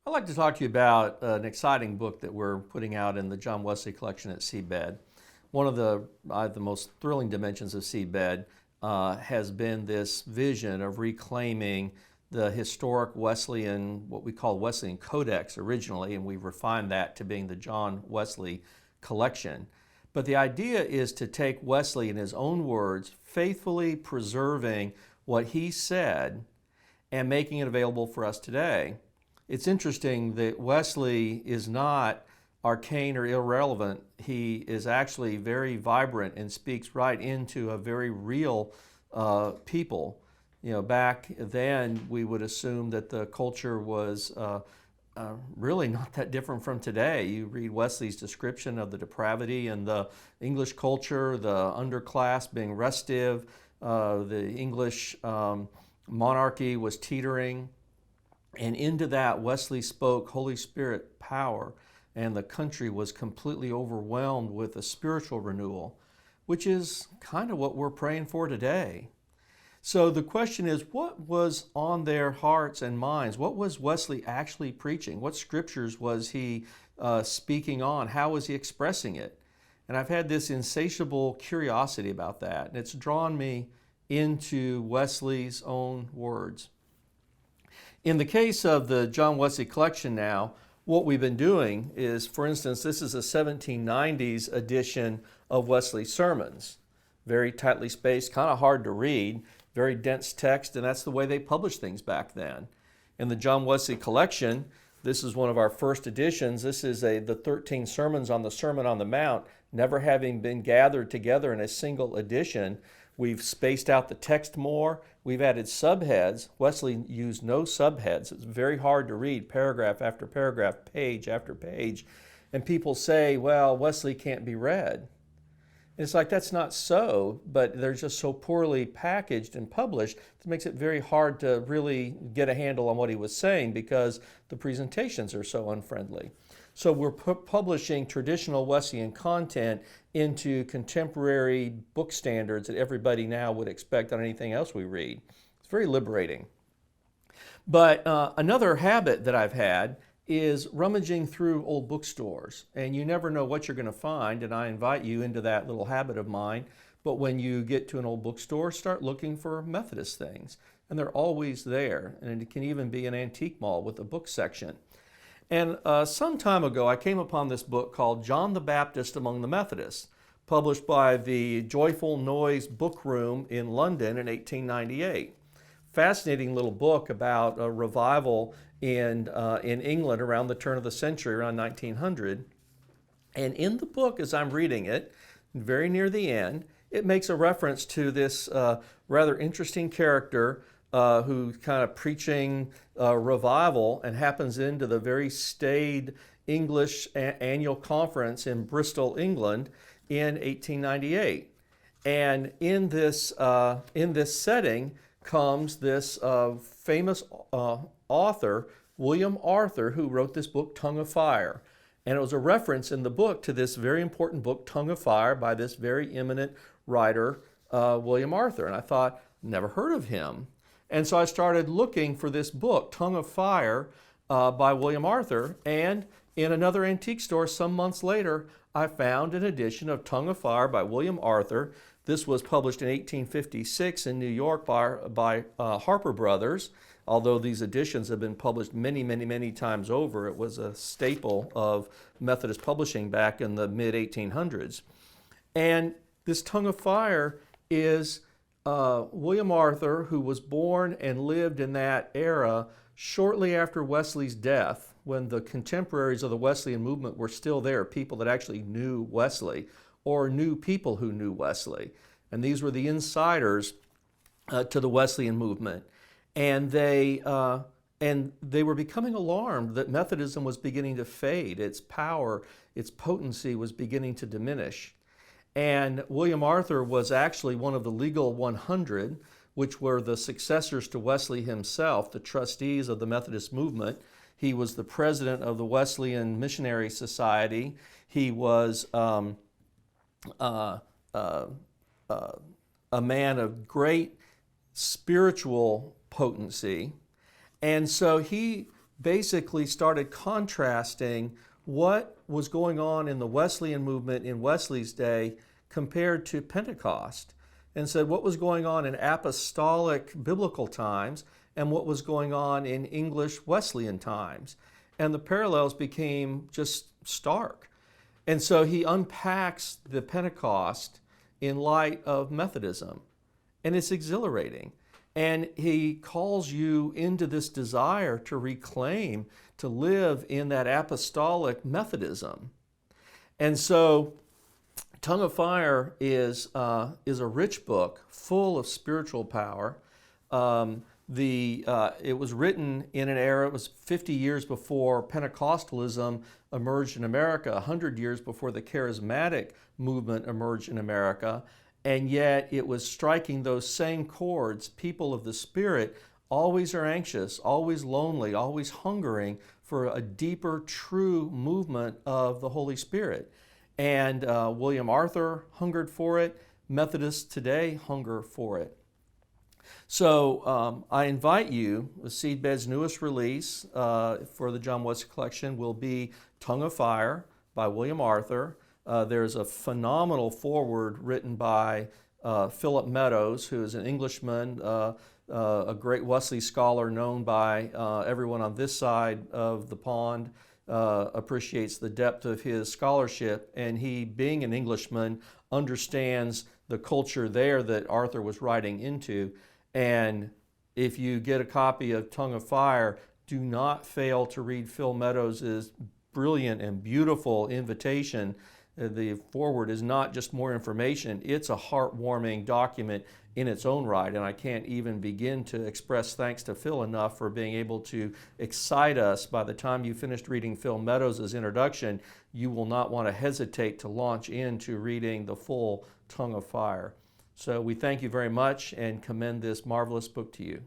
I'd like to talk to you about an exciting book that we're putting out in the John Wesley collection at Seedbed. One of the most thrilling dimensions of Seedbed has been this vision of reclaiming the historic Wesleyan, what we call Wesleyan Codex originally, and we've refined that to being the John Wesley collection. But the idea is to take Wesley in his own words, faithfully preserving what he said and making it available for us today. It's interesting that Wesley is not arcane or irrelevant. He is actually very vibrant and speaks right into a very real people. You know, back then we would assume that the culture was really not that different from today. You read Wesley's description of the depravity in the English culture, the underclass being restive, the English monarchy was teetering. And into that, Wesley spoke Holy Spirit power, and the country was completely overwhelmed with a spiritual renewal, which is kind of what we're praying for today. So the question is, what was on their hearts and minds? What was Wesley actually preaching? What scriptures was he speaking on? How was he expressing it? And I've had this insatiable curiosity about that, and it's drawn me into Wesley's own words. In the case of the John Wesley collection now, what we've been doing is, for instance, this is a 1790s edition of Wesley's sermons. Very tightly spaced, kind of hard to read, very dense text, and that's the way they published things back then. In the John Wesley collection, this is one of our first editions. This is the 13 sermons on the Sermon on the Mount, never having been gathered together in a single edition. We've spaced out the text more. We've added subheads. Wesley used no subheads. It's very hard to read paragraph after paragraph, page after page. And people say, well, Wesley can't be read. And it's like, that's not so, but they're just so poorly packaged and published, it makes it very hard to really get a handle on what he was saying because the presentations are so unfriendly. So we're publishing traditional Wesleyan content into contemporary book standards that everybody now would expect on anything else we read. It's very liberating. But another habit that I've had is rummaging through old bookstores, and you never know what you're going to find, and I invite you into that little habit of mine. But when you get to an old bookstore, start looking for Methodist things, and they're always there, and it can even be an antique mall with a book section. And some time ago, I came upon this book called John the Baptist Among the Methodists, published by the Joyful Noise Book Room in London in 1898. Fascinating little book about a revival in England around the turn of the century, around 1900. And in the book, as I'm reading it, very near the end, it makes a reference to this rather interesting character who's kind of preaching revival and happens into the very staid English annual conference in Bristol, England in 1898. And in this setting comes this famous author, William Arthur, who wrote this book, Tongue of Fire. And it was a reference in the book to this very important book, Tongue of Fire, by this very eminent writer, William Arthur. And I thought, never heard of him. And so I started looking for this book, Tongue of Fire, by William Arthur. And in another antique store some months later, I found an edition of Tongue of Fire by William Arthur. This was published in 1856 in New York by Harper Brothers. Although these editions have been published many, many, many times over, it was a staple of Methodist publishing back in the mid-1800s. And this Tongue of Fire is William Arthur, who was born and lived in that era shortly after Wesley's death, when the contemporaries of the Wesleyan movement were still there, people that actually knew Wesley or knew people who knew Wesley. And these were the insiders to the Wesleyan movement. And they were becoming alarmed that Methodism was beginning to fade. Its power, its potency was beginning to diminish. And William Arthur was actually one of the Legal 100, which were the successors to Wesley himself, the trustees of the Methodist movement. He was the president of the Wesleyan Missionary Society. He was a man of great spiritual potency. And so he basically started contrasting what was going on in the Wesleyan movement in Wesley's day compared to Pentecost, and said what was going on in apostolic biblical times and what was going on in English Wesleyan times. And the parallels became just stark. And so he unpacks the Pentecost in light of Methodism, and it's exhilarating. And he calls you into this desire to reclaim, to live in that apostolic Methodism. And so Tongue of Fire is a rich book full of spiritual power. It was written in an era, it was 50 years before Pentecostalism emerged in America, 100 years before the charismatic movement emerged in America, and yet it was striking those same chords. People of the Spirit always are anxious, always lonely, always hungering for a deeper, true movement of the Holy Spirit. And William Arthur hungered for it. Methodists today hunger for it. So I invite you, the Seedbed's newest release for the John Wesley Collection will be Tongue of Fire by William Arthur. There's a phenomenal foreword written by Philip Meadows, who is an Englishman, a great Wesley scholar known by everyone on this side of the pond, appreciates the depth of his scholarship, and he, being an Englishman, understands the culture there that Arthur was writing into. And if you get a copy of Tongue of Fire, do not fail to read Phil Meadows' brilliant and beautiful invitation. The foreword is not just more information, it's a heartwarming document in its own right, and I can't even begin to express thanks to Phil enough for being able to excite us. By the time you finished reading Phil Meadows' introduction, you will not want to hesitate to launch into reading the full Tongue of Fire. So we thank you very much and commend this marvelous book to you.